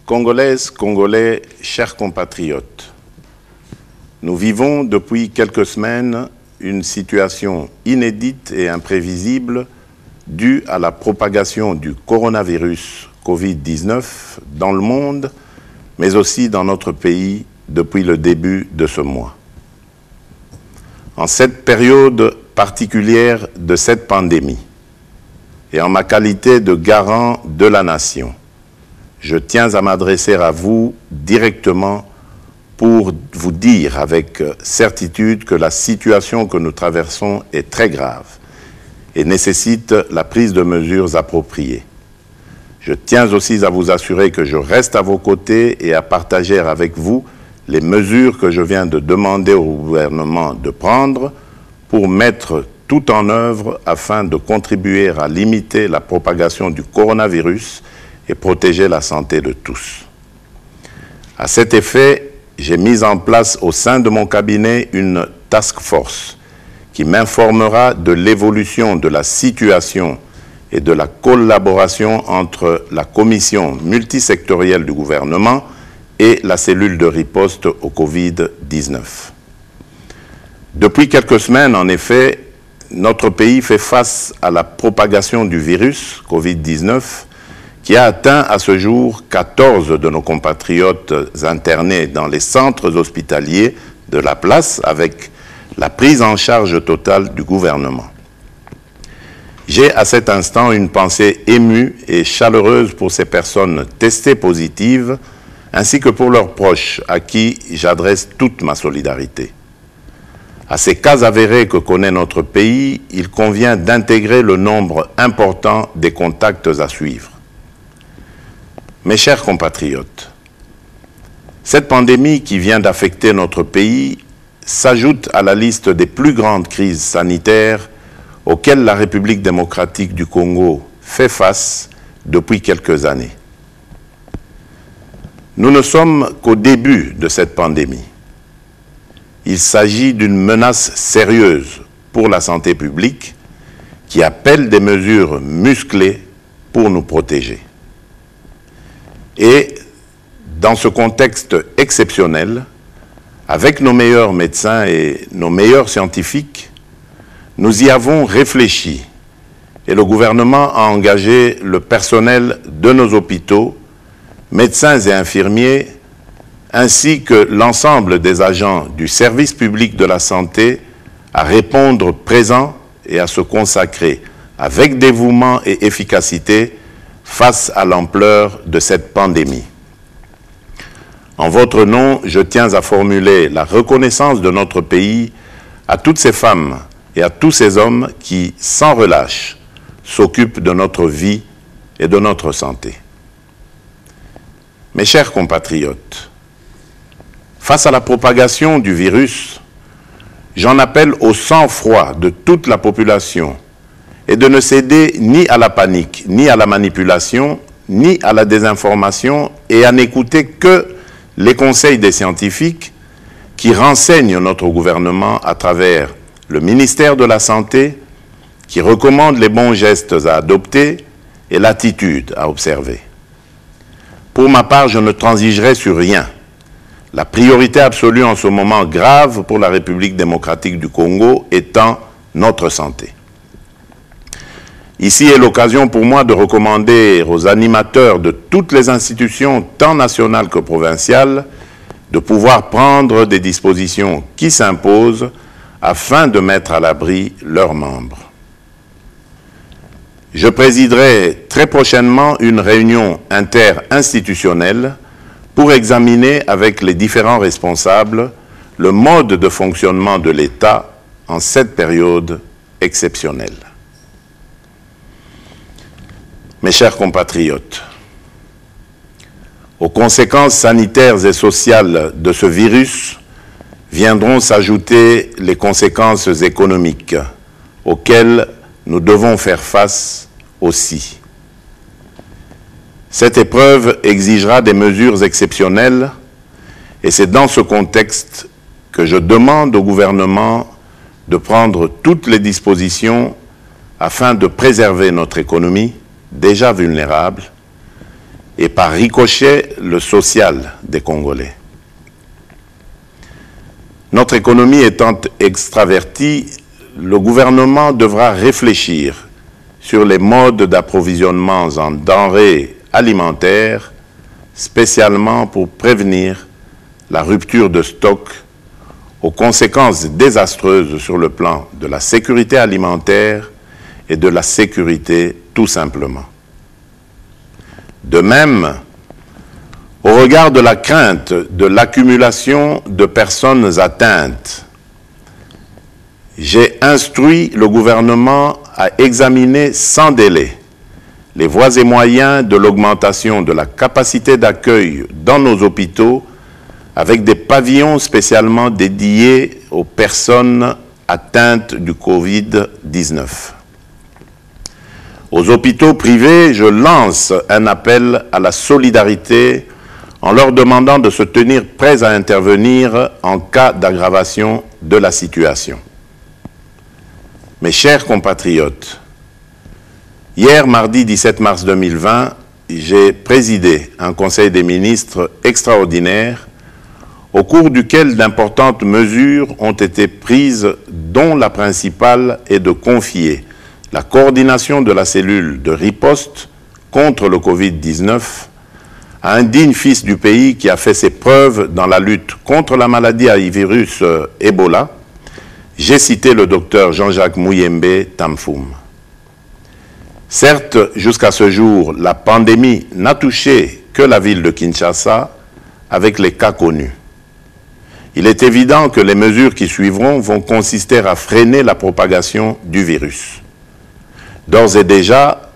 Congolaises, Congolais, chers compatriotes, nous vivons depuis quelques semaines une situation inédite et imprévisible due à la propagation du coronavirus Covid-19 dans le monde, mais aussi dans notre pays depuis le début de ce mois. En cette période particulière de cette pandémie, et en ma qualité de garant de la nation, je tiens à m'adresser à vous directement pour vous dire avec certitude que la situation que nous traversons est très grave et nécessite la prise de mesures appropriées. Je tiens aussi à vous assurer que je reste à vos côtés et à partager avec vous les mesures que je viens de demander au gouvernement de prendre pour mettre tout en œuvre afin de contribuer à limiter la propagation du coronavirus et protéger la santé de tous. À cet effet, j'ai mis en place au sein de mon cabinet une task force qui m'informera de l'évolution de la situation et de la collaboration entre la commission multisectorielle du gouvernement et la cellule de riposte au Covid-19. Depuis quelques semaines, en effet, notre pays fait face à la propagation du virus Covid-19 qui a atteint à ce jour 14 de nos compatriotes internés dans les centres hospitaliers de la place avec la prise en charge totale du gouvernement. J'ai à cet instant une pensée émue et chaleureuse pour ces personnes testées positives ainsi que pour leurs proches à qui j'adresse toute ma solidarité. À ces cas avérés que connaît notre pays, il convient d'intégrer le nombre important des contacts à suivre. Mes chers compatriotes, cette pandémie qui vient d'affecter notre pays s'ajoute à la liste des plus grandes crises sanitaires auxquelles la République démocratique du Congo fait face depuis quelques années. Nous ne sommes qu'au début de cette pandémie. Il s'agit d'une menace sérieuse pour la santé publique qui appelle des mesures musclées pour nous protéger. Et dans ce contexte exceptionnel, avec nos meilleurs médecins et nos meilleurs scientifiques, nous y avons réfléchi et le gouvernement a engagé le personnel de nos hôpitaux, médecins et infirmiers, ainsi que l'ensemble des agents du service public de la santé à répondre présent et à se consacrer avec dévouement et efficacité face à l'ampleur de cette pandémie. En votre nom, je tiens à formuler la reconnaissance de notre pays à toutes ces femmes et à tous ces hommes qui, sans relâche, s'occupent de notre vie et de notre santé. Mes chers compatriotes, face à la propagation du virus, j'en appelle au sang-froid de toute la population et de ne céder ni à la panique, ni à la manipulation, ni à la désinformation et à n'écouter que les conseils des scientifiques qui renseignent notre gouvernement à travers le ministère de la Santé, qui recommande les bons gestes à adopter et l'attitude à observer. Pour ma part, je ne transigerai sur rien. La priorité absolue en ce moment grave pour la République démocratique du Congo étant notre santé. Ici est l'occasion pour moi de recommander aux animateurs de toutes les institutions, tant nationales que provinciales, de pouvoir prendre des dispositions qui s'imposent afin de mettre à l'abri leurs membres. Je présiderai très prochainement une réunion interinstitutionnelle pour examiner avec les différents responsables le mode de fonctionnement de l'État en cette période exceptionnelle. Mes chers compatriotes, aux conséquences sanitaires et sociales de ce virus viendront s'ajouter les conséquences économiques auxquelles nous devons faire face aussi. Cette épreuve exigera des mesures exceptionnelles et c'est dans ce contexte que je demande au gouvernement de prendre toutes les dispositions afin de préserver notre économie, déjà vulnérable, et par ricochet le social des Congolais. Notre économie étant extravertie, le gouvernement devra réfléchir sur les modes d'approvisionnement en denrées alimentaires, spécialement pour prévenir la rupture de stock aux conséquences désastreuses sur le plan de la sécurité alimentaire et de la sécurité tout simplement. De même, au regard de la crainte de l'accumulation de personnes atteintes, j'ai instruit le gouvernement à examiner sans délai les voies et moyens de l'augmentation de la capacité d'accueil dans nos hôpitaux avec des pavillons spécialement dédiés aux personnes atteintes du Covid-19. Aux hôpitaux privés, je lance un appel à la solidarité en leur demandant de se tenir prêts à intervenir en cas d'aggravation de la situation. Mes chers compatriotes, hier, mardi 17 mars 2020, j'ai présidé un Conseil des ministres extraordinaire au cours duquel d'importantes mesures ont été prises, dont la principale est de confier la coordination de la cellule de riposte contre le Covid-19 à un digne fils du pays qui a fait ses preuves dans la lutte contre la maladie à virus Ebola. J'ai cité le docteur Jean-Jacques Muyembe Tamfoum. Certes, jusqu'à ce jour, la pandémie n'a touché que la ville de Kinshasa avec les cas connus. Il est évident que les mesures qui suivront vont consister à freiner la propagation du virus. D'ores et déjà,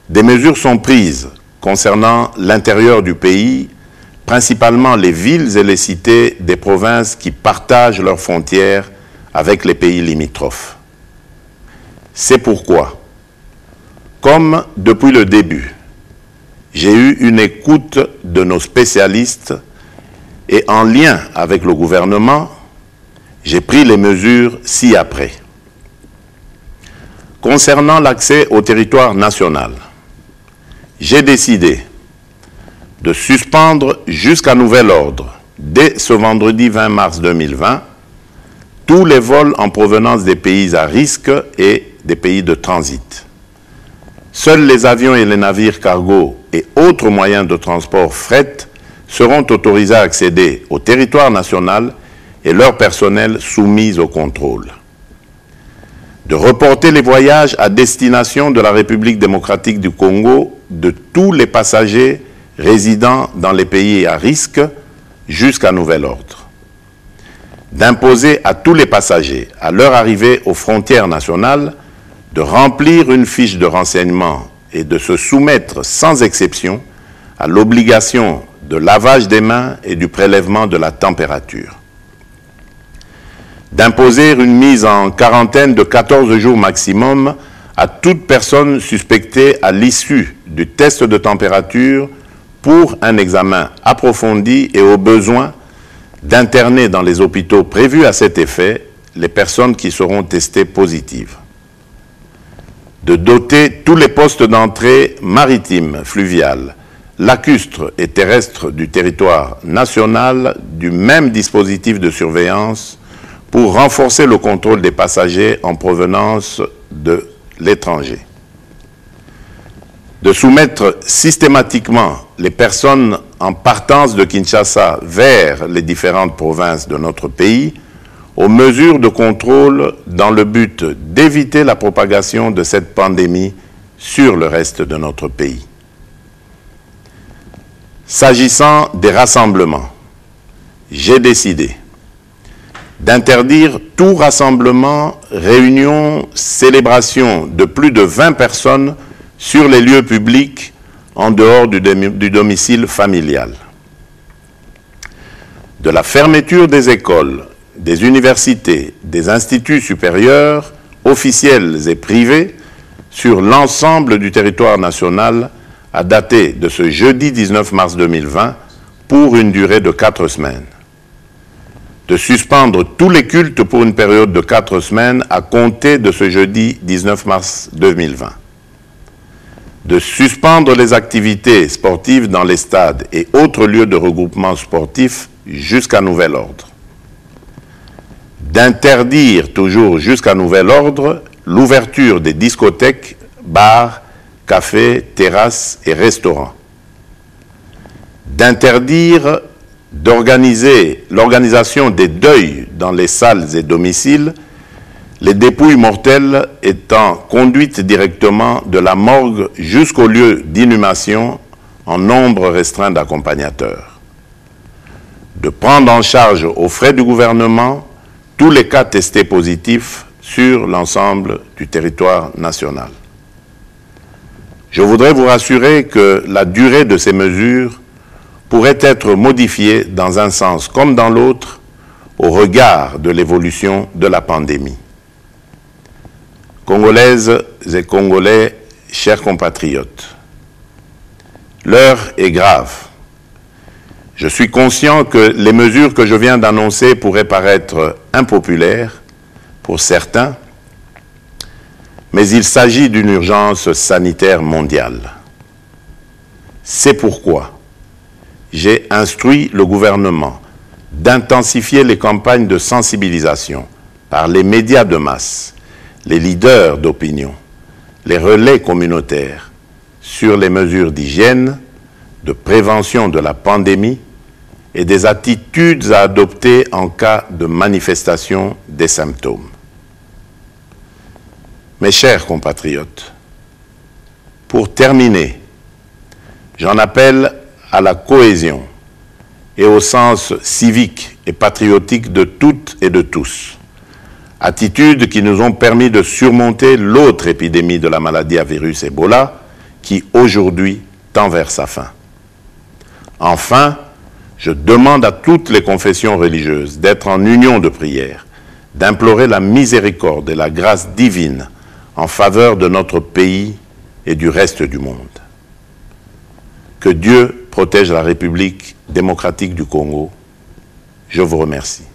des mesures sont prises concernant l'intérieur du pays, principalement les villes et les cités des provinces qui partagent leurs frontières avec les pays limitrophes. C'est pourquoi, comme depuis le début, j'ai eu une écoute de nos spécialistes et en lien avec le gouvernement, j'ai pris les mesures ci-après. Concernant l'accès au territoire national, j'ai décidé de suspendre jusqu'à nouvel ordre, dès ce vendredi 20 mars 2020, tous les vols en provenance des pays à risque et des pays de transit. Seuls les avions et les navires cargo et autres moyens de transport fret seront autorisés à accéder au territoire national et leur personnel soumis au contrôle. De reporter les voyages à destination de la République démocratique du Congo de tous les passagers résidant dans les pays à risque jusqu'à nouvel ordre. D'imposer à tous les passagers, à leur arrivée aux frontières nationales, de remplir une fiche de renseignement et de se soumettre sans exception à l'obligation de lavage des mains et du prélèvement de la température. D'imposer une mise en quarantaine de 14 jours maximum à toute personne suspectée à l'issue du test de température pour un examen approfondi et au besoin d'interner dans les hôpitaux prévus à cet effet les personnes qui seront testées positives. De doter tous les postes d'entrée maritimes, fluviales, lacustres et terrestres du territoire national du même dispositif de surveillance pour renforcer le contrôle des passagers en provenance de l'étranger. De soumettre systématiquement les personnes en partance de Kinshasa vers les différentes provinces de notre pays aux mesures de contrôle dans le but d'éviter la propagation de cette pandémie sur le reste de notre pays. S'agissant des rassemblements, j'ai décidé d'interdire tout rassemblement, réunion, célébration de plus de 20 personnes sur les lieux publics en dehors du domicile familial. De la fermeture des écoles, des universités, des instituts supérieurs, officiels et privés, sur l'ensemble du territoire national à dater de ce jeudi 19 mars 2020 pour une durée de 4 semaines. De suspendre tous les cultes pour une période de 4 semaines à compter de ce jeudi 19 mars 2020. de suspendre les activités sportives dans les stades et autres lieux de regroupement sportif jusqu'à nouvel ordre, d'interdire toujours jusqu'à nouvel ordre l'ouverture des discothèques, bars, cafés, terrasses et restaurants, d'interdire l'organisation des deuils dans les salles et domiciles, les dépouilles mortelles étant conduites directement de la morgue jusqu'au lieu d'inhumation en nombre restreint d'accompagnateurs, de prendre en charge aux frais du gouvernement tous les cas testés positifs sur l'ensemble du territoire national. Je voudrais vous rassurer que la durée de ces mesures pourrait être modifiée dans un sens comme dans l'autre au regard de l'évolution de la pandémie. Congolaises et Congolais, chers compatriotes, l'heure est grave. Je suis conscient que les mesures que je viens d'annoncer pourraient paraître impopulaires pour certains, mais il s'agit d'une urgence sanitaire mondiale. C'est pourquoi j'ai instruit le gouvernement d'intensifier les campagnes de sensibilisation par les médias de masse, les leaders d'opinion, les relais communautaires sur les mesures d'hygiène, de prévention de la pandémie et des attitudes à adopter en cas de manifestation des symptômes. Mes chers compatriotes, pour terminer, j'en appelle à la cohésion et au sens civique et patriotique de toutes et de tous, attitudes qui nous ont permis de surmonter l'autre épidémie de la maladie à virus Ebola qui aujourd'hui tend vers sa fin. Enfin, je demande à toutes les confessions religieuses d'être en union de prière, d'implorer la miséricorde et la grâce divine en faveur de notre pays et du reste du monde. Que Dieu protège la République démocratique du Congo. Je vous remercie.